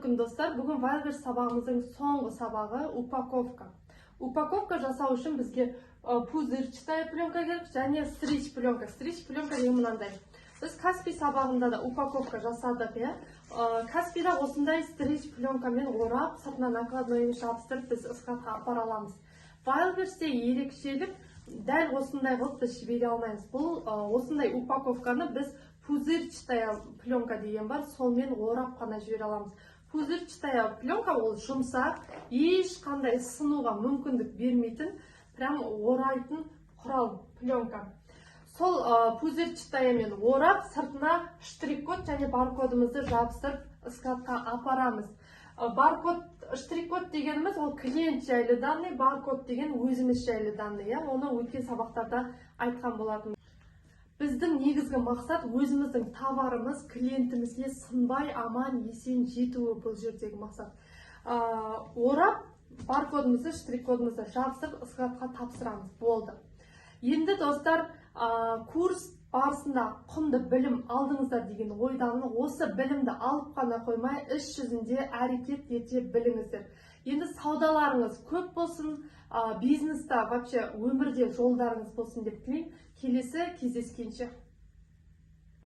күн достар. Бүгін Wildberries сабағымыздың соңғы сабағы упаковка. Упаковка жасау үшін бізге пузырчатая пленка керек және стрич пленка. Стрич пленка деген мынандай. Біз Каспий сабағында да упаковка жасадық, иә. Каспийда осындай стрич пленкамен орап, сыртына накладнойын жабыстырып біз ысқаққа апара аламыз. Wildberriesте ерекшелік дәл осындай қылып біз жібере алмаймыз. Бұл осындай упаковканы біз пузырчатая пленка деген бар, сонымен орап қана жібере аламыз. Пузырчатая пленка ол жұмсақ, ешқандай сынуға мүмкіндік бермейтін, прям орайтын құрал пленка. Сол пузырчатаямен орап, сыртына штрих-код және баркодымызды жабыстырып ысқаққа апарамыз. Баркод, штрих-код дегеніміз ол клиент жайлы данный, баркод деген өзіміз жайлы данный, оны өткен сабақтарда айтқан болатын. Біздің негізгі мақсат өзіміздің товарымыз клиентімізге сынбай, аман, есен жетуі бұл жердегі мақсат. Орап, баркодымызды, штрих-кодымызды жабыстырып ысқаққа тапсырамыз. Болды. Енді достар, курс барысында құнды білім алдыңыздар деген ойдамын. Осы білімді алып қана қоймай, іс жүзінде әрекет ете біліңіздер. Енді саудаларыңыз көп болсын, бизнеста, вообще өмірде жолдарыңыз болсын деп тілеймін. Келесі кездескенше.